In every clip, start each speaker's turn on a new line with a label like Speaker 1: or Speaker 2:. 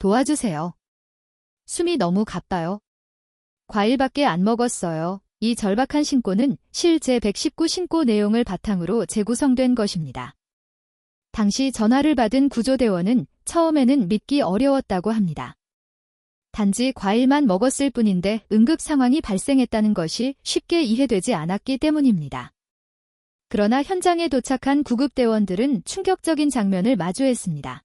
Speaker 1: 도와주세요. 숨이 너무 가빠요. 과일밖에 안 먹었어요. 이 절박한 신고는 실 제119 신고 내용을 바탕으로 재구성된 것입니다. 당시 전화를 받은 구조대원은 처음에는 믿기 어려웠다고 합니다. 단지 과일만 먹었을 뿐인데 응급 상황이 발생했다는 것이 쉽게 이해되지 않았기 때문입니다. 그러나 현장에 도착한 구급대원들은 충격적인 장면을 마주했습니다.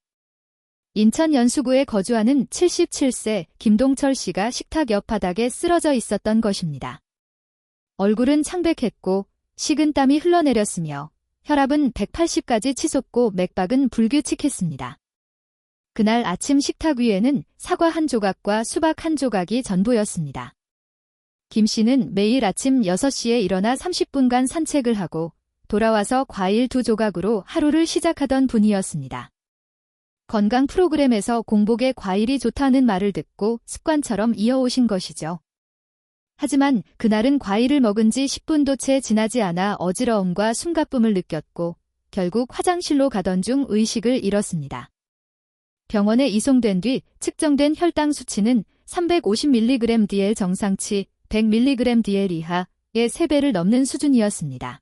Speaker 1: 인천 연수구에 거주하는 77세 김동철 씨가 식탁 옆 바닥에 쓰러져 있었던 것입니다. 얼굴은 창백했고 식은땀이 흘러내렸으며 혈압은 180까지 치솟고 맥박은 불규칙했습니다. 그날 아침 식탁 위에는 사과 한 조각과 수박 한 조각이 전부였습니다. 김 씨는 매일 아침 6시에 일어나 30분간 산책을 하고 돌아와서 과일 2조각으로 하루를 시작하던 분이었습니다. 건강 프로그램에서 공복에 과일이 좋다는 말을 듣고 습관처럼 이어오신 것이죠. 하지만 그날은 과일을 먹은 지 10분도 채 지나지 않아 어지러움과 숨가쁨을 느꼈고 결국 화장실로 가던 중 의식을 잃었습니다. 병원에 이송된 뒤 측정된 혈당 수치는 350mg/dl 정상치 100mg/dl 이하의 3배를 넘는 수준이었습니다.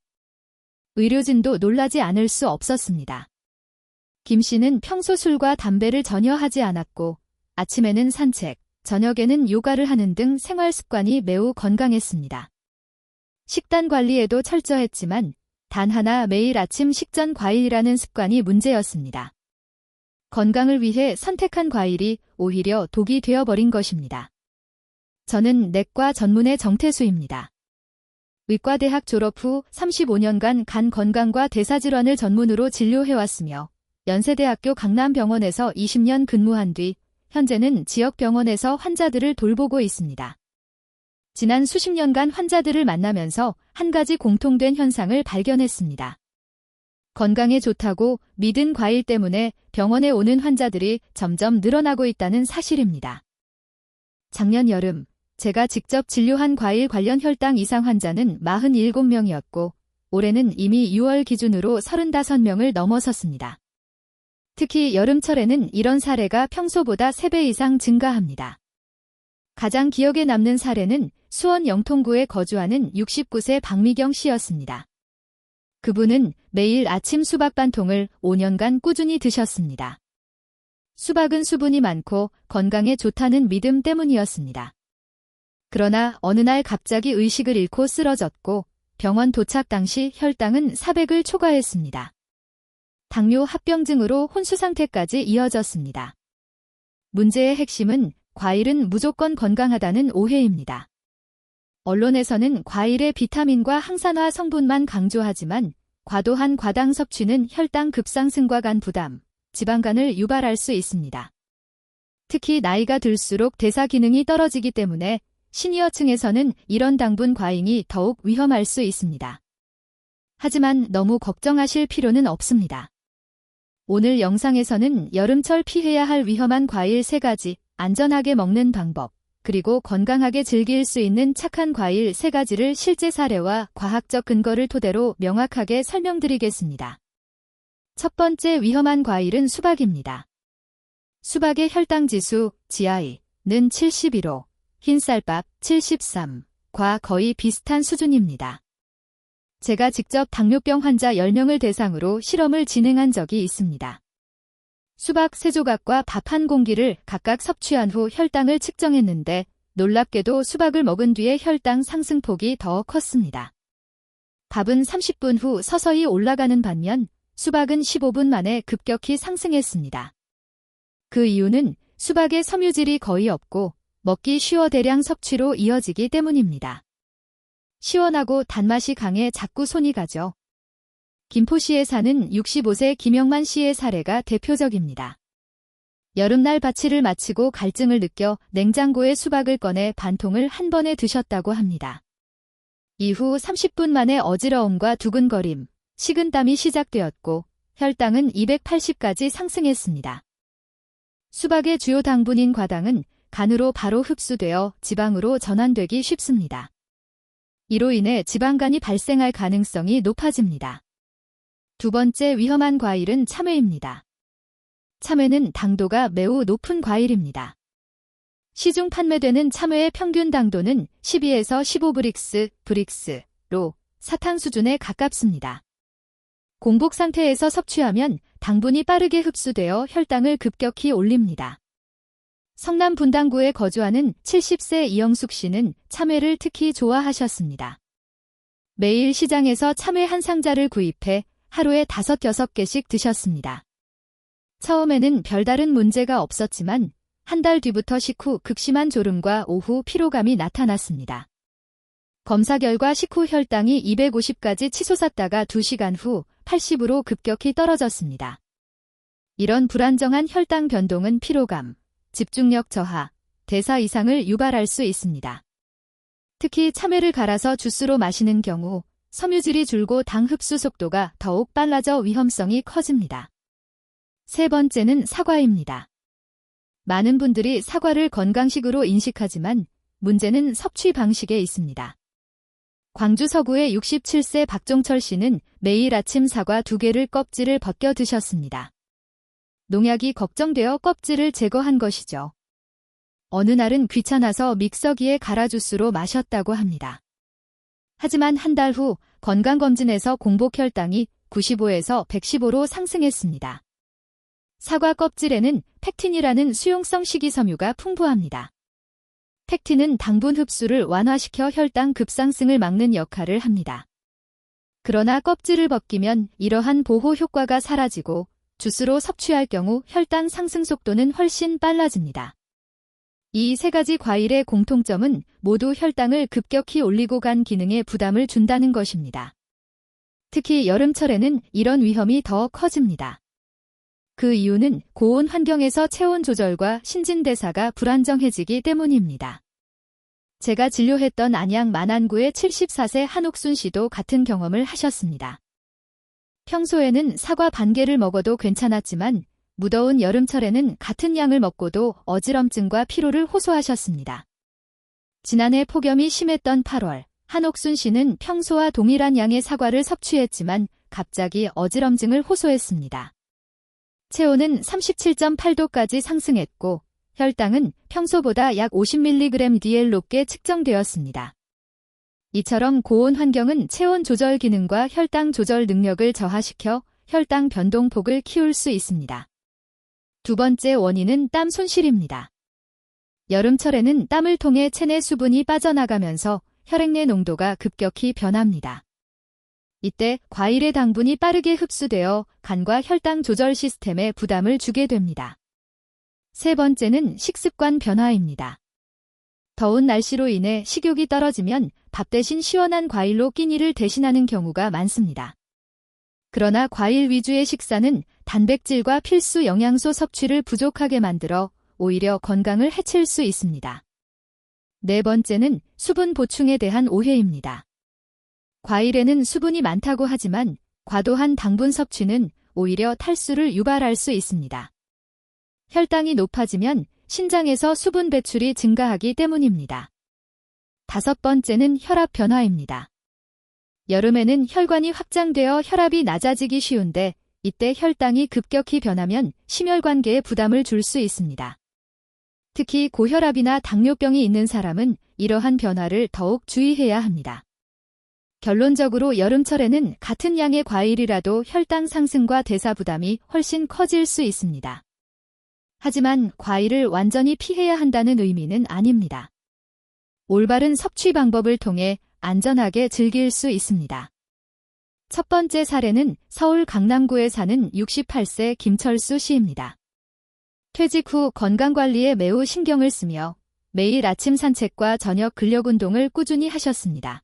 Speaker 1: 의료진도 놀라지 않을 수 없었습니다. 김 씨는 평소 술과 담배를 전혀 하지 않았고 아침에는 산책, 저녁에는 요가를 하는 등 생활 습관이 매우 건강했습니다. 식단 관리에도 철저했지만 단 하나 매일 아침 식전 과일이라는 습관이 문제였습니다. 건강을 위해 선택한 과일이 오히려 독이 되어버린 것입니다. 저는 내과 전문의 정태수입니다. 의과대학 졸업 후 35년간 간 건강과 대사질환을 전문으로 진료해왔으며 연세대학교 강남병원에서 20년 근무한 뒤 현재는 지역병원에서 환자들을 돌보고 있습니다. 지난 수십 년간 환자들을 만나면서 한 가지 공통된 현상을 발견했습니다. 건강에 좋다고 믿은 과일 때문에 병원에 오는 환자들이 점점 늘어나고 있다는 사실입니다. 작년 여름, 제가 직접 진료한 과일 관련 혈당 이상 환자는 47명이었고 올해는 이미 6월 기준으로 35명을 넘어섰습니다. 특히 여름철에는 이런 사례가 평소보다 3배 이상 증가합니다. 가장 기억에 남는 사례는 수원 영통구에 거주하는 69세 박미경 씨였습니다. 그분은 매일 아침 수박 반 통을 5년간 꾸준히 드셨습니다. 수박은 수분이 많고 건강에 좋다는 믿음 때문이었습니다. 그러나 어느 날 갑자기 의식을 잃고 쓰러졌고 병원 도착 당시 혈당은 400을 초과했습니다. 당뇨 합병증으로 혼수 상태까지 이어졌습니다. 문제의 핵심은 과일은 무조건 건강하다는 오해입니다. 언론에서는 과일의 비타민과 항산화 성분만 강조하지만 과도한 과당 섭취는 혈당 급상승과 간 부담, 지방간을 유발할 수 있습니다. 특히 나이가 들수록 대사 기능이 떨어지기 때문에 시니어층에서는 이런 당분 과잉이 더욱 위험할 수 있습니다. 하지만 너무 걱정하실 필요는 없습니다. 오늘 영상에서는 여름철 피해야 할 위험한 과일 3가지, 안전하게 먹는 방법, 그리고 건강하게 즐길 수 있는 착한 과일 3가지를 실제 사례와 과학적 근거를 토대로 명확하게 설명드리겠습니다. 첫 번째 위험한 과일은 수박입니다. 수박의 혈당지수 GI는 71호, 흰쌀밥 73과 거의 비슷한 수준입니다. 제가 직접 당뇨병 환자 10명을 대상으로 실험을 진행한 적이 있습니다. 수박 3조각과 밥 한 공기를 각각 섭취한 후 혈당을 측정했는데 놀랍게도 수박을 먹은 뒤에 혈당 상승폭이 더 컸습니다. 밥은 30분 후 서서히 올라가는 반면 수박은 15분 만에 급격히 상승했습니다. 그 이유는 수박의 섬유질이 거의 없고 먹기 쉬워 대량 섭취로 이어지기 때문입니다. 시원하고 단맛이 강해 자꾸 손이 가죠. 김포시에 사는 65세 김영만 씨의 사례가 대표적입니다. 여름날 바치를 마치고 갈증을 느껴 냉장고에 수박을 꺼내 반 통을 한 번에 드셨다고 합니다. 이후 30분 만에 어지러움과 두근거림, 식은땀이 시작되었고 혈당은 280까지 상승했습니다. 수박의 주요 당분인 과당은 간으로 바로 흡수되어 지방으로 전환되기 쉽습니다. 이로 인해 지방간이 발생할 가능성이 높아집니다. 두 번째 위험한 과일은 참외입니다. 참외는 당도가 매우 높은 과일입니다. 시중 판매되는 참외의 평균 당도는 12에서 15브릭스로 사탕 수준에 가깝습니다. 공복 상태에서 섭취하면 당분이 빠르게 흡수되어 혈당을 급격히 올립니다. 성남 분당구에 거주하는 70세 이영숙 씨는 참외를 특히 좋아하셨습니다. 매일 시장에서 참외 한 상자를 구입해 하루에 5-6개씩 드셨습니다. 처음에는 별다른 문제가 없었지만 한 달 뒤부터 식후 극심한 졸음과 오후 피로감이 나타났습니다. 검사 결과 식후 혈당이 250까지 치솟았다가 2시간 후 80으로 급격히 떨어졌습니다. 이런 불안정한 혈당 변동은 피로감, 집중력 저하, 대사 이상을 유발할 수 있습니다. 특히 참외를 갈아서 주스로 마시는 경우 섬유질이 줄고 당 흡수 속도가 더욱 빨라져 위험성이 커집니다. 세 번째는 사과입니다. 많은 분들이 사과를 건강식으로 인식하지만 문제는 섭취 방식에 있습니다. 광주 서구의 67세 박종철 씨는 매일 아침 사과 2개를 껍질을 벗겨 드셨습니다. 농약이 걱정되어 껍질을 제거한 것이죠. 어느 날은 귀찮아서 믹서기에 갈아 주스로 마셨다고 합니다. 하지만 한 달 후 건강검진에서 공복 혈당이 95에서 115로 상승했습니다. 사과 껍질에는 팩틴이라는 수용성 식이섬유가 풍부합니다. 팩틴은 당분 흡수를 완화시켜 혈당 급상승을 막는 역할을 합니다. 그러나 껍질을 벗기면 이러한 보호 효과가 사라지고 주스로 섭취할 경우 혈당 상승 속도는 훨씬 빨라집니다. 이 세 가지 과일의 공통점은 모두 혈당을 급격히 올리고 간 기능에 부담을 준다는 것입니다. 특히 여름철에는 이런 위험이 더 커집니다. 그 이유는 고온 환경에서 체온 조절과 신진대사가 불안정해지기 때문입니다. 제가 진료했던 안양 만안구의 74세 한옥순 씨도 같은 경험을 하셨습니다. 평소에는 사과 반 개를 먹어도 괜찮았지만 무더운 여름철에는 같은 양을 먹고도 어지럼증과 피로를 호소하셨습니다. 지난해 폭염이 심했던 8월, 한옥순 씨는 평소와 동일한 양의 사과를 섭취했지만 갑자기 어지럼증을 호소했습니다. 체온은 37.8도까지 상승했고 혈당은 평소보다 약 50mg/dl 높게 측정되었습니다. 이처럼 고온 환경은 체온 조절 기능과 혈당 조절 능력을 저하시켜 혈당 변동폭을 키울 수 있습니다. 두 번째 원인은 땀 손실입니다. 여름철에는 땀을 통해 체내 수분이 빠져나가면서 혈액내 농도가 급격히 변합니다. 이때 과일의 당분이 빠르게 흡수되어 간과 혈당 조절 시스템에 부담을 주게 됩니다. 세 번째는 식습관 변화입니다. 더운 날씨로 인해 식욕이 떨어지면 밥 대신 시원한 과일로 끼니를 대신하는 경우가 많습니다. 그러나 과일 위주의 식사는 단백질과 필수 영양소 섭취를 부족하게 만들어 오히려 건강을 해칠 수 있습니다. 네 번째는 수분 보충에 대한 오해입니다. 과일에는 수분이 많다고 하지만 과도한 당분 섭취는 오히려 탈수를 유발할 수 있습니다. 혈당이 높아지면 신장에서 수분 배출이 증가하기 때문입니다. 다섯 번째는 혈압 변화입니다. 여름에는 혈관이 확장되어 혈압이 낮아지기 쉬운데 이때 혈당이 급격히 변하면 심혈관계에 부담을 줄 수 있습니다. 특히 고혈압이나 당뇨병이 있는 사람은 이러한 변화를 더욱 주의해야 합니다. 결론적으로 여름철에는 같은 양의 과일이라도 혈당 상승과 대사 부담이 훨씬 커질 수 있습니다. 하지만 과일을 완전히 피해야 한다는 의미는 아닙니다. 올바른 섭취 방법을 통해 안전하게 즐길 수 있습니다. 첫 번째 사례는 서울 강남구에 사는 68세 김철수 씨입니다. 퇴직 후 건강관리에 매우 신경을 쓰며 매일 아침 산책과 저녁 근력운동을 꾸준히 하셨습니다.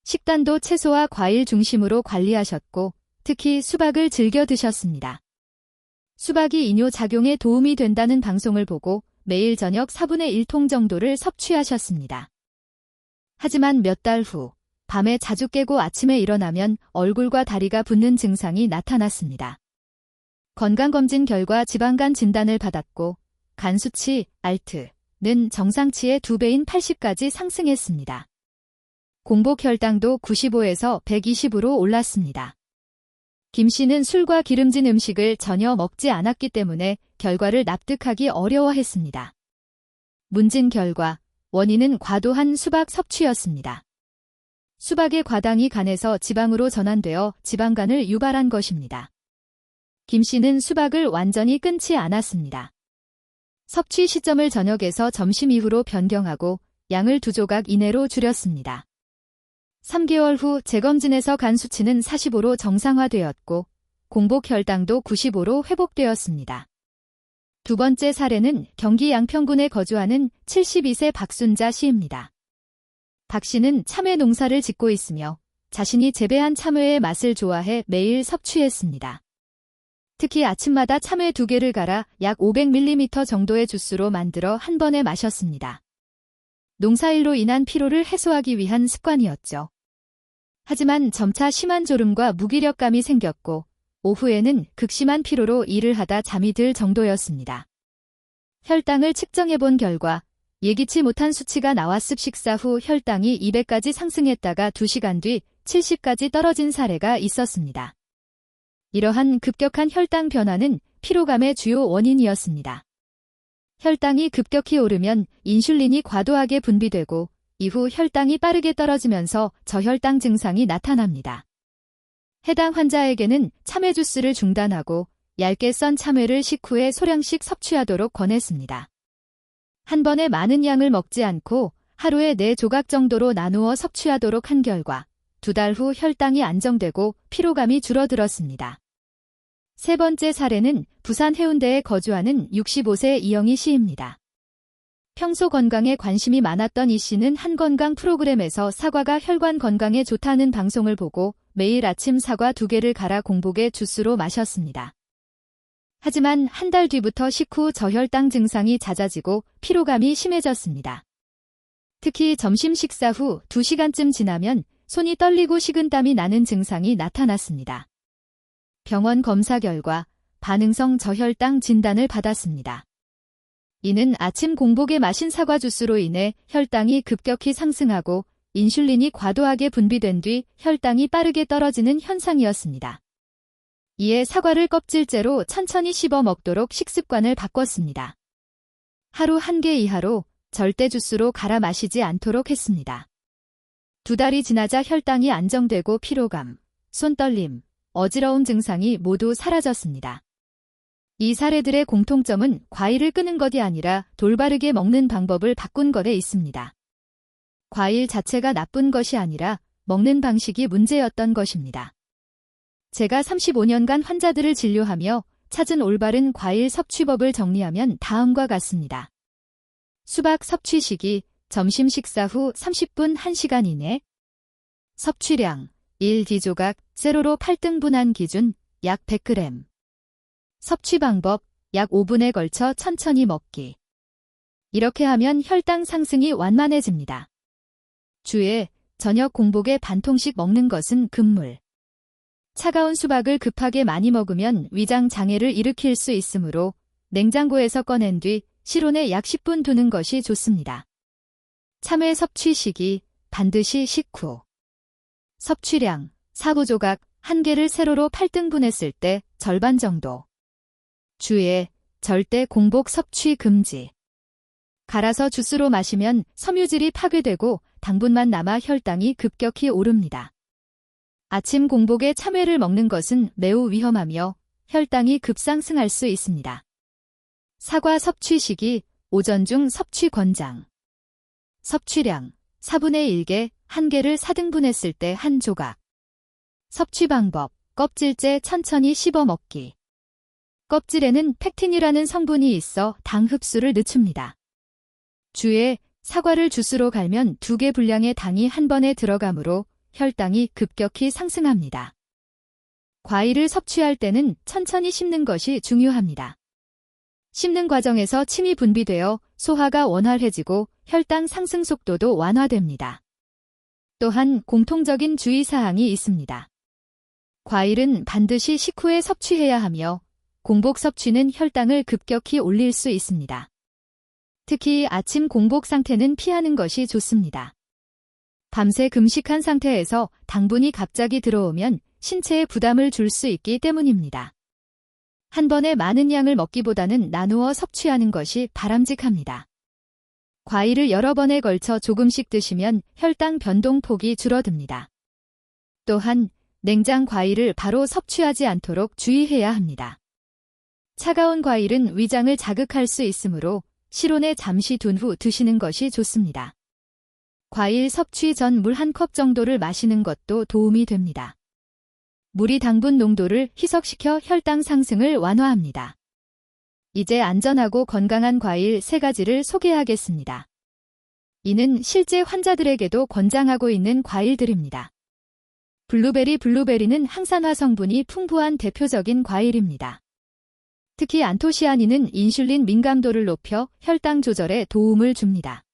Speaker 1: 식단도 채소와 과일 중심으로 관리하셨고 특히 수박을 즐겨 드셨습니다. 수박이 이뇨작용에 도움이 된다는 방송을 보고 매일 저녁 4분의 1통 정도를 섭취하셨습니다. 하지만 몇 달 후 밤에 자주 깨고 아침에 일어나면 얼굴과 다리가 붓는 증상이 나타났습니다. 건강검진 결과 지방간 진단을 받았고 간 수치 알트는 정상치의 2배인 80까지 상승했습니다. 공복 혈당도 95에서 120으로 올랐습니다. 김 씨는 술과 기름진 음식을 전혀 먹지 않았기 때문에 결과를 납득하기 어려워했습니다. 문진 결과, 원인은 과도한 수박 섭취였습니다. 수박의 과당이 간에서 지방으로 전환되어 지방간을 유발한 것입니다. 김 씨는 수박을 완전히 끊지 않았습니다. 섭취 시점을 저녁에서 점심 이후로 변경하고 양을 2조각 이내로 줄였습니다. 3개월 후 재검진에서 간 수치는 45로 정상화되었고 공복 혈당도 95로 회복되었습니다. 두 번째 사례는 경기 양평군에 거주하는 72세 박순자 씨입니다. 박 씨는 참외 농사를 짓고 있으며 자신이 재배한 참외의 맛을 좋아해 매일 섭취했습니다. 특히 아침마다 참외 2개를 갈아 약 500ml 정도의 주스로 만들어 한 번에 마셨습니다. 농사일로 인한 피로를 해소하기 위한 습관이었죠. 하지만 점차 심한 졸음과 무기력감이 생겼고 오후에는 극심한 피로로 일을 하다 잠이 들 정도였습니다. 혈당을 측정해본 결과 예기치 못한 수치가 나왔습. 식사 후 혈당이 200까지 상승했다가 2시간 뒤 70까지 떨어진 사례가 있었습니다. 이러한 급격한 혈당 변화는 피로감의 주요 원인이었습니다. 혈당이 급격히 오르면 인슐린이 과도하게 분비되고 이후 혈당이 빠르게 떨어지면서 저혈당 증상이 나타납니다. 해당 환자에게는 참외 주스를 중단하고 얇게 썬 참외를 식후에 소량씩 섭취하도록 권했습니다. 한 번에 많은 양을 먹지 않고 하루에 4조각 정도로 나누어 섭취하도록 한 결과 2달 후 혈당이 안정되고 피로감이 줄어들었습니다. 세 번째 사례는 부산 해운대에 거주하는 65세 이영희 씨입니다. 평소 건강에 관심이 많았던 이 씨는 한 건강 프로그램에서 사과가 혈관 건강에 좋다는 방송을 보고 매일 아침 사과 2개를 갈아 공복에 주스로 마셨습니다. 하지만 한 달 뒤부터 식후 저혈당 증상이 잦아지고 피로감이 심해졌습니다. 특히 점심 식사 후 2시간쯤 지나면 손이 떨리고 식은땀이 나는 증상이 나타났습니다. 병원 검사 결과 반응성 저혈당 진단을 받았습니다. 이는 아침 공복에 마신 사과 주스로 인해 혈당이 급격히 상승하고 인슐린이 과도하게 분비된 뒤 혈당이 빠르게 떨어지는 현상이었습니다. 이에 사과를 껍질째로 천천히 씹어 먹도록 식습관을 바꿨습니다. 하루 1개 이하로 절대 주스로 갈아 마시지 않도록 했습니다. 2달이 지나자 혈당이 안정되고 피로감, 손떨림, 어지러움 증상이 모두 사라졌습니다. 이 사례들의 공통점은 과일을 끊은 것이 아니라 돌바르게 먹는 방법을 바꾼 것에 있습니다. 과일 자체가 나쁜 것이 아니라 먹는 방식이 문제였던 것입니다. 제가 35년간 환자들을 진료하며 찾은 올바른 과일 섭취법을 정리하면 다음과 같습니다. 수박 섭취 시기, 점심 식사 후 30분 1시간 이내. 섭취량, 1D조각, 세로로 8등분한 기준, 약 100g. 섭취 방법, 약 5분에 걸쳐 천천히 먹기. 이렇게 하면 혈당 상승이 완만해집니다. 주에 저녁 공복에 반통씩 먹는 것은 금물. 차가운 수박을 급하게 많이 먹으면 위장 장애를 일으킬 수 있으므로 냉장고에서 꺼낸 뒤 실온에 약 10분 두는 것이 좋습니다. 참외 섭취 시기, 반드시 식후. 섭취량, 사구조각 1개를 세로로 8등분했을 때 절반 정도. 주에 절대 공복 섭취 금지. 갈아서 주스로 마시면 섬유질이 파괴되고 당분만 남아 혈당이 급격히 오릅니다. 아침 공복에 참외를 먹는 것은 매우 위험하며 혈당이 급상승할 수 있습니다. 사과 섭취 시기, 오전 중 섭취 권장. 섭취량, 4분의 1개, 1개를 4등분했을 때 1조각. 섭취 방법, 껍질째 천천히 씹어 먹기. 껍질에는 펙틴이라는 성분이 있어 당 흡수를 늦춥니다. 주에 사과를 주스로 갈면 2개 분량의 당이 한 번에 들어가므로 혈당이 급격히 상승합니다. 과일을 섭취할 때는 천천히 씹는 것이 중요합니다. 씹는 과정에서 침이 분비되어 소화가 원활해지고 혈당 상승 속도도 완화됩니다. 또한 공통적인 주의사항이 있습니다. 과일은 반드시 식후에 섭취해야 하며 공복 섭취는 혈당을 급격히 올릴 수 있습니다. 특히 아침 공복 상태는 피하는 것이 좋습니다. 밤새 금식한 상태에서 당분이 갑자기 들어오면 신체에 부담을 줄 수 있기 때문입니다. 한 번에 많은 양을 먹기보다는 나누어 섭취하는 것이 바람직합니다. 과일을 여러 번에 걸쳐 조금씩 드시면 혈당 변동폭이 줄어듭니다. 또한 냉장 과일을 바로 섭취하지 않도록 주의해야 합니다. 차가운 과일은 위장을 자극할 수 있으므로 실온에 잠시 둔 후 드시는 것이 좋습니다. 과일 섭취 전 물 1컵 정도를 마시는 것도 도움이 됩니다. 물이 당분 농도를 희석시켜 혈당 상승을 완화합니다. 이제 안전하고 건강한 과일 3가지를 소개하겠습니다. 이는 실제 환자들에게도 권장하고 있는 과일들입니다. 블루베리는 항산화 성분이 풍부한 대표적인 과일입니다. 특히 안토시아닌은 인슐린 민감도를 높여 혈당 조절에 도움을 줍니다.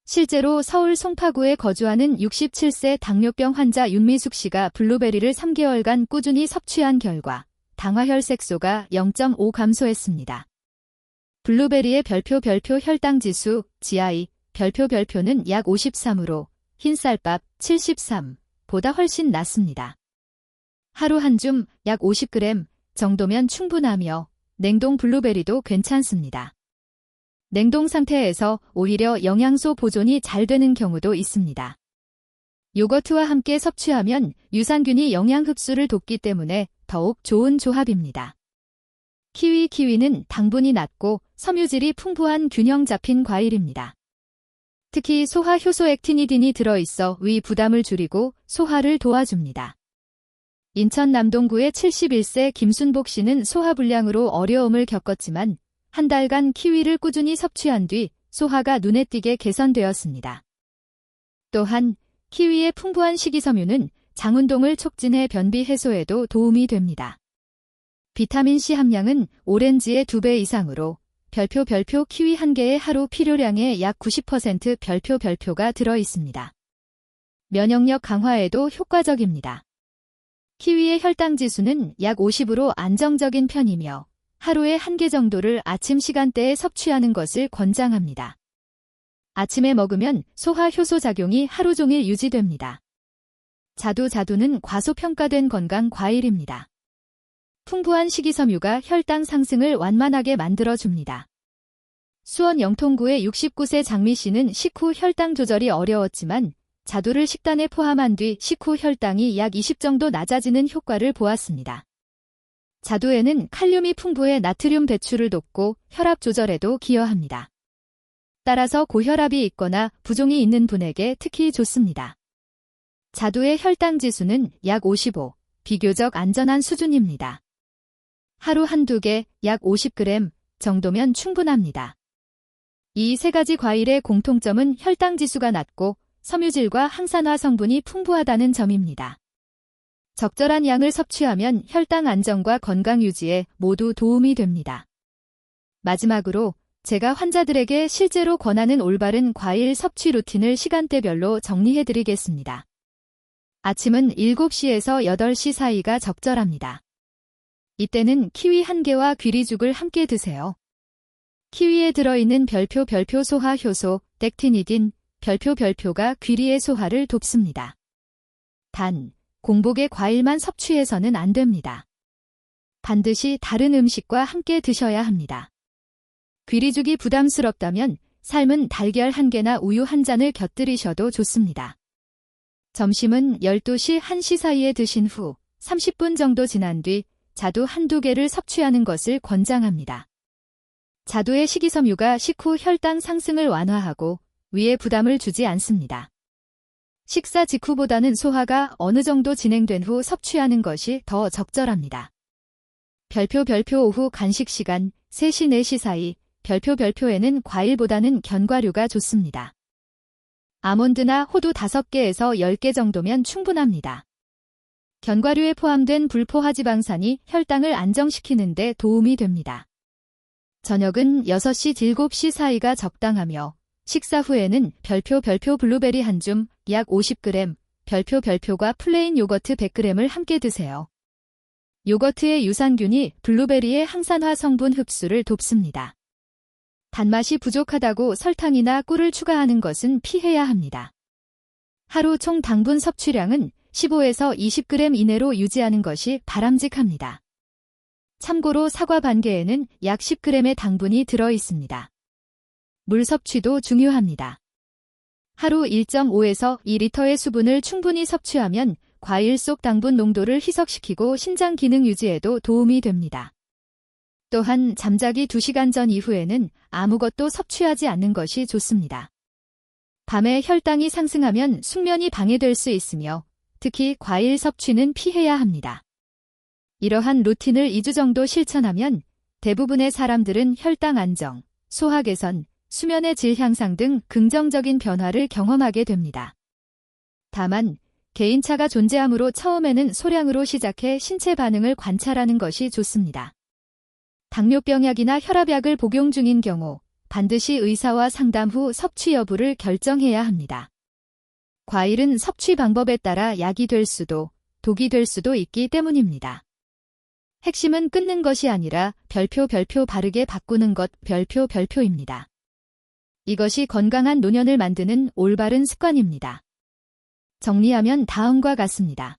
Speaker 1: 실제로 서울 송파구에 거주하는 67세 당뇨병 환자 윤미숙 씨가 블루베리를 3개월간 꾸준히 섭취한 결과 당화혈색소가 0.5 감소했습니다. 블루베리의 별표 혈당 지수 GI 별표는 약 53으로 흰쌀밥 73보다 훨씬 낮습니다. 하루 한 줌 약 50g 정도면 충분하며 냉동 블루베리도 괜찮습니다. 냉동 상태에서 오히려 영양소 보존이 잘 되는 경우도 있습니다. 요거트와 함께 섭취하면 유산균이 영양 흡수를 돕기 때문에 더욱 좋은 조합입니다. 키위는 당분이 낮고 섬유질이 풍부한 균형 잡힌 과일입니다. 특히 소화 효소 액티니딘이 들어있어 위 부담을 줄이고 소화를 도와줍니다. 인천 남동구의 71세 김순복 씨는 소화불량으로 어려움을 겪었지만 한 달간 키위를 꾸준히 섭취한 뒤 소화가 눈에 띄게 개선되었습니다. 또한 키위의 풍부한 식이섬유는 장운동을 촉진해 변비 해소에도 도움이 됩니다. 비타민C 함량은 오렌지의 2배 이상으로 별표 키위 1개의 하루 필요량의 약 90% 별표가 들어있습니다. 면역력 강화에도 효과적입니다. 키위의 혈당 지수는 약 50으로 안정적인 편이며 하루에 1개 정도를 아침 시간대에 섭취하는 것을 권장합니다. 아침에 먹으면 소화 효소 작용이 하루 종일 유지됩니다. 자두는 과소평가된 건강 과일입니다. 풍부한 식이섬유가 혈당 상승을 완만하게 만들어줍니다. 수원 영통구의 69세 장미 씨는 식후 혈당 조절이 어려웠지만 자두를 식단에 포함한 뒤 식후 혈당이 약 20 정도 낮아지는 효과를 보았습니다. 자두에는 칼륨이 풍부해 나트륨 배출을 돕고 혈압 조절에도 기여합니다. 따라서 고혈압이 있거나 부종이 있는 분에게 특히 좋습니다. 자두의 혈당 지수는 약 55, 비교적 안전한 수준입니다. 하루 1~2개, 약 50g 정도면 충분합니다. 이 3가지 과일의 공통점은 혈당 지수가 낮고 섬유질과 항산화 성분이 풍부하다는 점입니다. 적절한 양을 섭취하면 혈당 안정과 건강 유지에 모두 도움이 됩니다. 마지막으로 제가 환자들에게 실제로 권하는 올바른 과일 섭취 루틴을 시간대별로 정리해드리겠습니다. 아침은 7시에서 8시 사이가 적절합니다. 이때는 키위 1개와 귀리죽을 함께 드세요. 키위에 들어있는 별표 소화 효소, 덱티니딘, 별표가 귀리의 소화를 돕습니다. 단, 공복에 과일만 섭취해서는 안 됩니다. 반드시 다른 음식과 함께 드셔야 합니다. 귀리죽이 부담스럽다면 삶은 달걀 1개나 우유 1잔을 곁들이셔도 좋습니다. 점심은 12시, 1시 사이에 드신 후 30분 정도 지난 뒤 자두 1~2개를 섭취하는 것을 권장합니다. 자두의 식이섬유가 식후 혈당 상승을 완화하고 위에 부담을 주지 않습니다. 식사 직후보다는 소화가 어느 정도 진행된 후 섭취하는 것이 더 적절합니다. 별표 오후 간식 시간 3시, 4시 사이 별표에는 과일보다는 견과류가 좋습니다. 아몬드나 호두 5개에서 10개 정도면 충분합니다. 견과류에 포함된 불포화지방산이 혈당을 안정시키는 데 도움이 됩니다. 저녁은 6시, 7시 사이가 적당하며 식사 후에는 별표 블루베리 1줌, 약 50g, 별표가 플레인 요거트 100g을 함께 드세요. 요거트의 유산균이 블루베리의 항산화 성분 흡수를 돕습니다. 단맛이 부족하다고 설탕이나 꿀을 추가하는 것은 피해야 합니다. 하루 총 당분 섭취량은 15에서 20g 이내로 유지하는 것이 바람직합니다. 참고로 사과 반 개에는 약 10g의 당분이 들어 있습니다. 물 섭취도 중요합니다. 하루 1.5에서 2리터의 수분을 충분히 섭취하면 과일 속 당분 농도를 희석시키고 신장 기능 유지에도 도움이 됩니다. 또한 잠자기 2시간 전 이후에는 아무것도 섭취하지 않는 것이 좋습니다. 밤에 혈당이 상승하면 숙면이 방해될 수 있으며 특히 과일 섭취는 피해야 합니다. 이러한 루틴을 2주 정도 실천하면 대부분의 사람들은 혈당 안정, 소화 개선, 수면의 질 향상 등 긍정적인 변화를 경험하게 됩니다. 다만 개인차가 존재하므로 처음에는 소량으로 시작해 신체 반응을 관찰하는 것이 좋습니다. 당뇨병약이나 혈압약을 복용 중인 경우 반드시 의사와 상담 후 섭취 여부를 결정해야 합니다. 과일은 섭취 방법에 따라 약이 될 수도, 독이 될 수도 있기 때문입니다. 핵심은 끊는 것이 아니라 별표 바르게 바꾸는 것 별표입니다. 이것이 건강한 노년을 만드는 올바른 습관입니다. 정리하면 다음과 같습니다.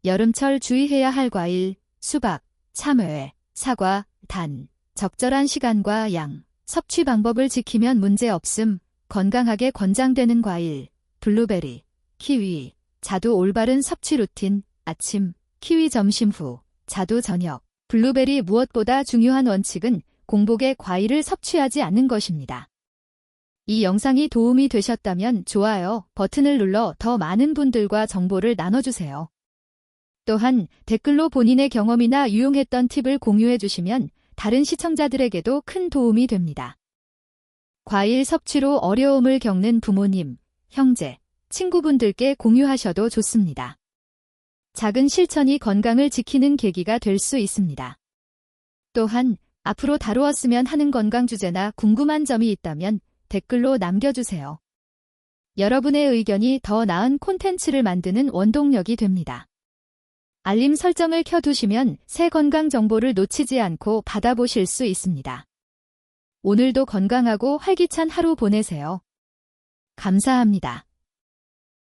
Speaker 1: 여름철 주의해야 할 과일, 수박, 참외, 사과, 단, 적절한 시간과 양, 섭취 방법을 지키면 문제 없음, 건강하게 권장되는 과일, 블루베리, 키위, 자두 올바른 섭취 루틴, 아침, 키위 점심 후, 자두 저녁, 블루베리 무엇보다 중요한 원칙은 공복에 과일을 섭취하지 않는 것입니다. 이 영상이 도움이 되셨다면 좋아요 버튼을 눌러 더 많은 분들과 정보를 나눠주세요. 또한 댓글로 본인의 경험이나 유용했던 팁을 공유해 주시면 다른 시청자들에게도 큰 도움이 됩니다. 과일 섭취로 어려움을 겪는 부모님, 형제, 친구분들께 공유하셔도 좋습니다. 작은 실천이 건강을 지키는 계기가 될 수 있습니다. 또한 앞으로 다루었으면 하는 건강 주제나 궁금한 점이 있다면 댓글로 남겨주세요. 여러분의 의견이 더 나은 콘텐츠를 만드는 원동력이 됩니다. 알림 설정을 켜두시면 새 건강 정보를 놓치지 않고 받아보실 수 있습니다. 오늘도 건강하고 활기찬 하루 보내세요. 감사합니다.